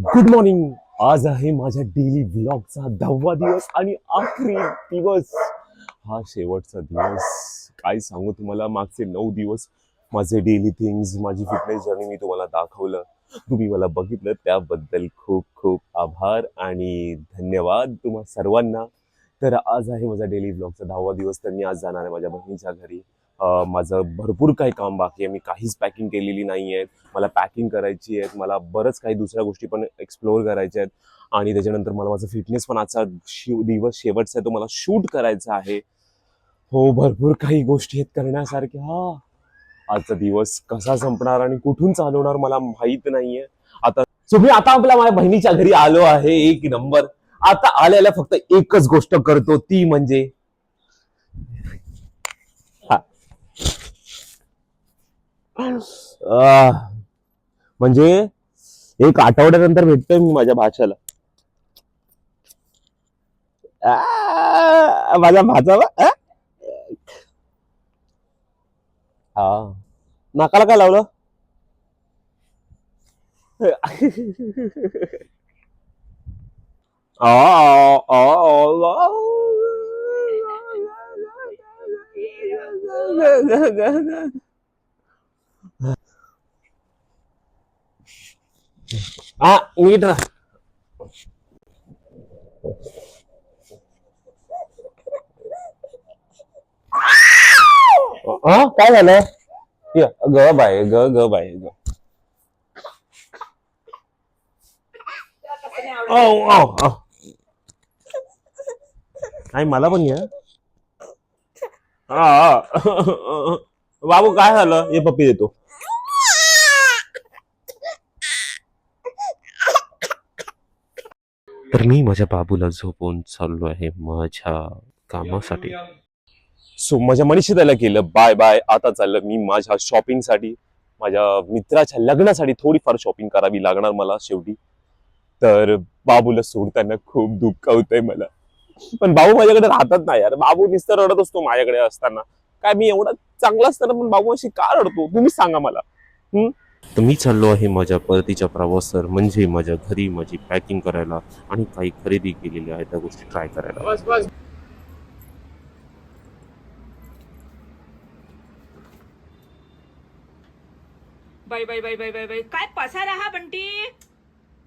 Good morning. आज आहे माझ्या डेली ब्लॉगचा 10वा दिवस आणि आखरी दिवस. हा शेवटचा दिवस. काय सांगू तुम्हाला, मागचे 9 दिवस माझे डेली थिंग्स, माझी फिटनेस जर्नी मी तुम्हाला दाखवलं. तुम्ही मला बघितलं त्याबद्दल खूप खूप आभार आणि धन्यवाद तुम्हा सर्वांना. तर आज आहे माझा डेली ब्लॉगचा 10वा दिवस. तर मी आज जाणार आहे माझ्या बहिणीच्या घरी. माझं भरपूर काही काम बाकी आहे. मी काहीच पॅकिंग केलेली नाही आहे. मला पॅकिंग करायची आहे. मला बरंच काही दुसऱ्या गोष्टी पण एक्सप्लोअर करायच्या आहेत. आणि त्याच्यानंतर मला माझा फिटनेस पण आजचा दिवस शेवटचा आहे, तो मला शूट करायचा आहे. हो, भरपूर काही गोष्टी आहेत करण्यासारख्या. आजचा दिवस कसा संपणार आणि कुठून चालू होणार मला माहित नाहीये. आता मी आता आपल्या माझ्या बहिणीच्या घरी आलो आहे. एक नंबर. आता आल्याला फक्त एकच गोष्ट करतो, ती म्हणजे हा, आह, म्हणजे एक आठवड्यानंतर भेटतोय मी माझ्या भाच्याला. माझा भाचा हा, नाकाला काय लावलं? आ, आ, आ, हा, नीट राहा. हा, काय झालं? ये, ग बाय, ग ग बाय ग. औ, औ, औ. नाही, मला पण ये. हा. बाबू काय झालं? ये पप्पी देतो. तर मी माझ्या बाबूला झोपून चाललो आहे माझ्या कामासाठी. सो माझ्या मनीषा त्याला केलं बाय बाय. आता चाललं मी माझ्या शॉपिंगसाठी. माझ्या मित्राच्या लग्नासाठी थोडीफार शॉपिंग करावी लागणार मला शेवटी. तर बाबूला सोडताना खूप दुःख होतंय मला. पण बाबू माझ्याकडे राहतात ना यार. बाबू नुसतं रडत असतो माझ्याकडे असताना. काय मी एवढा चांगला असताना पण बाबू अशी का रडतो, तुम्हीच सांगा मला. तर मी चाललो आहे माझ्या परतीच्या प्रवासावर, म्हणजे माझ्या घरी माझी पॅकिंग करायला आणि काही खरेदी केलेल्या आहेत त्या गोष्टी ट्राय करायला. बस बस. बाई बाई बाई बाई बाई बाई काय पसारा हा बंटी.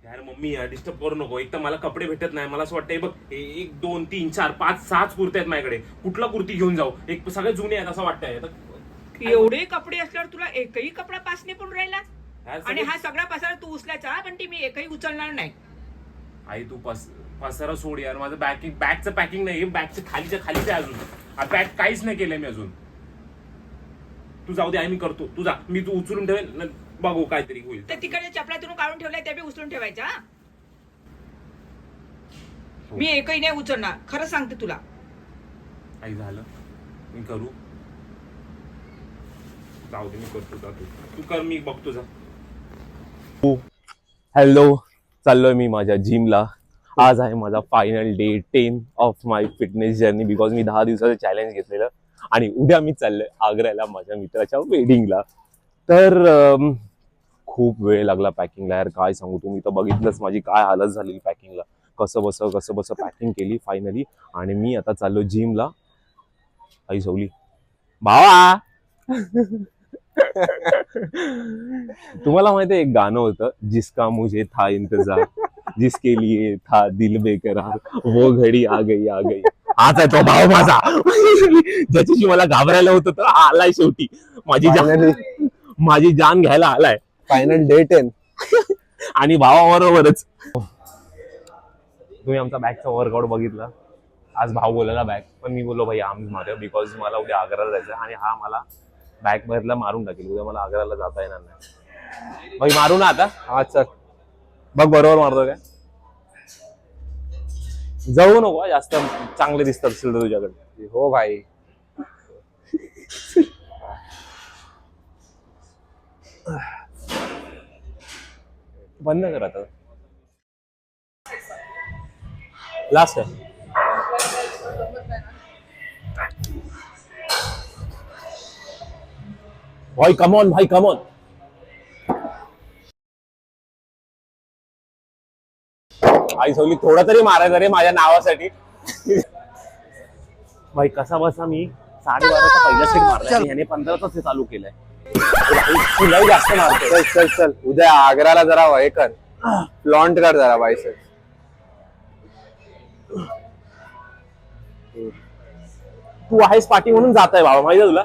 यार मम्मी, यार डिस्टर्ब करू नको. एक तर मला कपडे भेटत नाही. मला असं वाटतंय बघ, 1 2 3 4 5 6 कुर्ते आहेत माझ्याकडे. कुठला कुर्ती घेऊन जाऊ? एक सगळे जुने आहेत असं वाटतंय. एवढे कपडे असल्यावर तुला एकही कपडा पास नाही पण राहिला. यार आणि हा सगळा पसारा तू उचलायचा हा बंटी, मी एकही उचलणार नाही. आई तू पसारा सोड यार. माझं बॅगचं पॅकिंग नाही. बॅगच्या खालीच्या खालीच आहे अजून. बॅग काहीच नाही केलंय मी अजून. तू जाऊ दे आई, मी करतो. तू जा, मी तू उचलून ठेवेल, बघू काहीतरी होईल. तर तिकडे चपलातून काढून ठेवलाय ते बी उचलून ठेवायचा. मी एकही नाही उचलणार, खरं सांगते तुला. आई झालं, मी करू. जाऊ दे, मी करतो. जा तू कर, मी बघतो. जा. हॅलो, चाललोय मी माझ्या जिमला. आज आहे माझा final day 10 of my fitness journey. Because मी 10 दिवसाचं चॅलेंज घेतलेलं. आणि उद्या मी चाललोय आग्र्याला माझ्या मित्राच्या वेडिंगला. तर खूप वेळ लागला पॅकिंगला यार. काय सांगू, तुम्ही तर बघितलंच माझी काय हालत झालेली पॅकिंगला. कसं बसं पॅकिंग केली फायनली. आणि मी आता चाललो जिमला. आई सवली भावा. तुम्हाला माहिती आहे, एक गाणं होतं, जिसका मुझे था इंतजार, जिसके लिए था दिल बेकरार, वो घडी आ गई आ गई. हाच आहे तो भाव माझा. ज्याच्याशी मला घाबरायला होतं तर आलाय शेवटी. माझी जान घ्यायला आलाय. Final day 10. आणि भावाबरोबरच. तुम्ही आमचा बॅगचा वर्कआउट बघितला. आज भाऊ बोलायला बॅग, पण मी बोललो भाई आम्ही मारूया, बिकॉज मला उद्या आग्र्याला जायचं आणि हा मला बॅग भरला मारून टाकेल. उद्या मला आग्र्याला जाता येणार नाही. भाई मारू ना आता. हा चल. बघ बरोबर मारतो काय. जाऊ नको जास्त, चांगले दिसतात असेल तर तुझ्याकडे. हो भाई. बंद कर आता. लास्ट आहे भाई. कम ऑन भाई, कम ऑन. आई सवली थोडा तरी मारायचा रे माझ्या नावासाठी. भाई कसा बसा मी 12:30चा पहिला सेट मारला आणि ह्याने 15चा सेट चालू केलाय. तुलाही जास्त मारतो. चल चल चल उद्या आग्राला जरा हे कर, फ्लॉन्ट कर जरा बायसेप्स. तू आहेस पाठी म्हणून जात आहे बाबा, माहिती आहे तुला.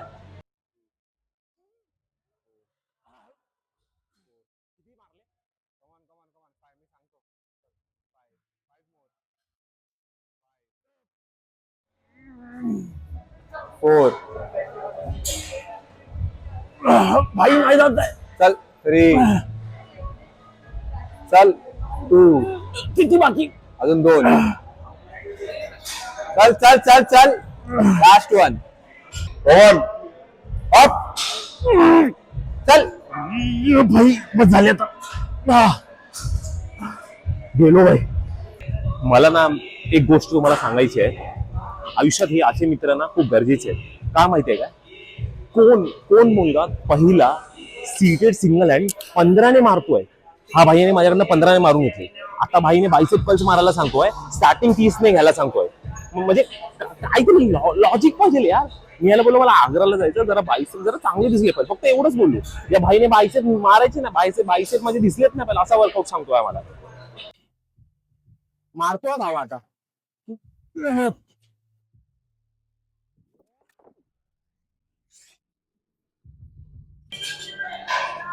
फोर. भाई नाही जात आहे. चल 3. चल 2. किती बाकी. अजून 2. चल चल चल चल लास्ट 1. On up. चल भाई बस झाले आता. गेलो भाई. मला ना एक गोष्ट तुम्हाला सांगायची आहे. आयुष्यात हे असे मित्र ना खूप गरजेचे आहेत. का माहितीये का, कोण मुलगा पहिला सीटेड सिंगल हँड 15ने मारतोय. हा भाईने माझ्याकडनं 15ने मारून घेतले. आता भाईने बायसेप पल्स मारायला सांगतोय, स्टार्टिंग 30ने घ्यायला सांगतोय. म्हणजे काहीतरी लॉजिक पाहिजे यार. मी याला बोललो मला आग्राला जायचं, जरा बायसेप जरा चांगले दिसले पाहिजे, फक्त एवढंच बोललो. या भाईने बायसेप मारायचे ना, बायसेप माझे दिसलेत ना पहिला, असा वर्कआउट सांगतोय मला. मारतोय धावा आता.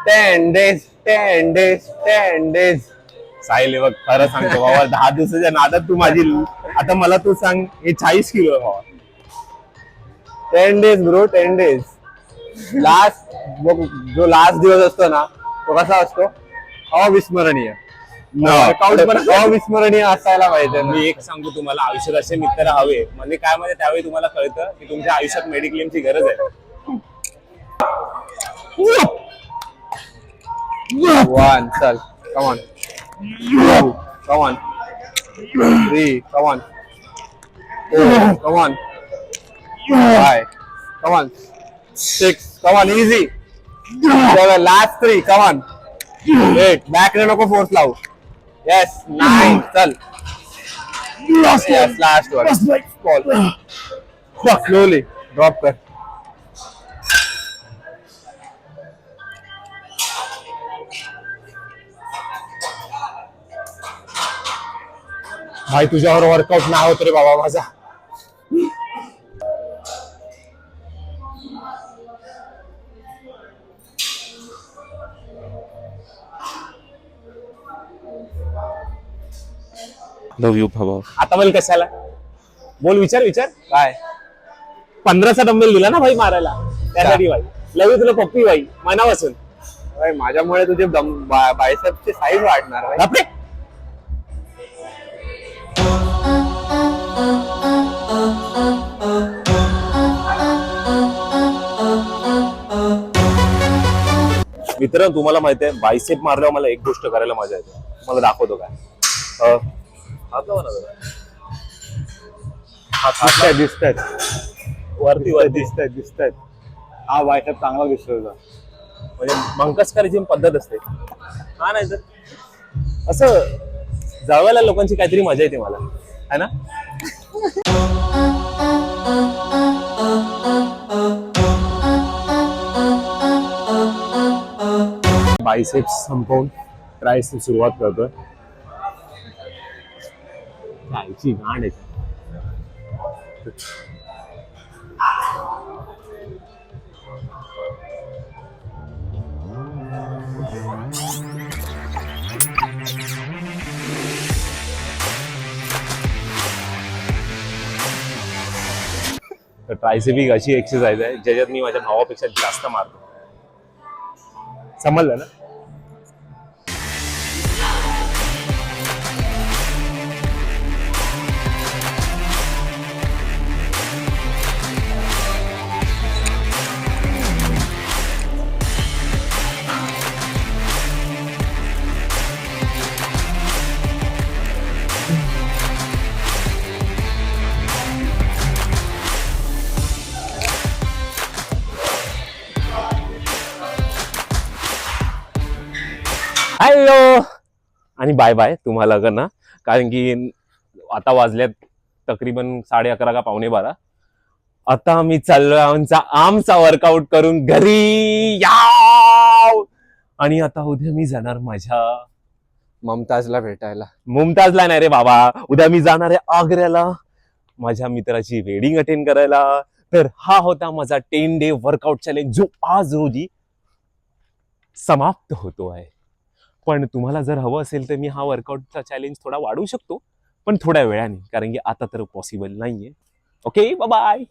10 days 10 days 10 days. साहिल बघ खरं सांगतो बाबा, 10 दिवसाच्या नादात तू माझी. आता मला तू सांग, हे 40 किलो आहे बाबा. 10 days ब्रो, 10 days. लास्ट जो लास्ट दिवस असतो ना, तो कसा असतो, अविस्मरणीय. वर्कआउट पण अविस्मरणीय असायला पाहिजे. मी एक सांगतो तुम्हाला, आयुष्यात असे मित्र हवे. म्हणजे काय म्हणजे त्यावेळी तुम्हाला कळतं की तुमच्या आयुष्यात मेडिक्लेमची गरज आहे. 1. चल come on. 2. come on. 3. come on. 4. come on. 5. come on. 6. come on. easy. 7. last 3. come on. 8. back ने नको फोर्स लावू. yes 9. चल yes last one. slowly drop कर. भाई तुझ्यावर वर्कआउट नाही होत रे बाबा माझा. लव यू भाऊ. आता बोल कशाला बोल, विचार काय 15चा डंबेल दिला ना भाई मारायला, त्यासाठी भाई लव यू तुला पप्पी भाई मनापासून. भाई माझ्यामुळे तुझे बायसेप्सची साईज वाढणार भाई. बापरे. मित्र तुम्हाला माहिती आहे, बायसेप मारल्यावर मला एक गोष्ट करायला मजा येते. मला दाखवतो काय. दिसतात वरती दिसतात. हा बायसेप चांगला दिसतोय तुझा. म्हणजे मंकस करायची पद्धत असते. हा नाही तर असं जळवायला लोकांची काहीतरी मजा येते मला, है ना. बायसेप्स संपवून ट्रायसेप्स सुरुवात करतोय. खायची गांड आहे. तर ट्रायसेप ही अशी एक्सरसाइज आहे ज्याच्यात मी माझ्या भावापेक्षा जास्त मारतो. समजलं ना. हॅलो आणि बाय बाय तुम्हाला का ना, कारण की आता वाजल्यात तकरीबन 11:30 का 11:45. आता मी चाललोय आमचा वर्कआउट करून घरी याव. आणि आता उद्या मी जाणार माझ्या ममताजला भेटायला. मुमताजला नाही रे बाबा, उद्या मी जाणार आहे आग्र्याला माझ्या मित्राची वेडिंग अटेंड करायला. तर हा होता माझा 10 डे वर्कआउट चॅलेंज जो आज रोजी समाप्त होतो आहे. पण तुम्हाला जर हवं असेल तर मी हा वर्कआउटचा चॅलेंज थोडा वाढवू शकतो, पण थोड्या वेळाने, कारण की आता तर पॉसिबल नाहीये. Okay, bye bye.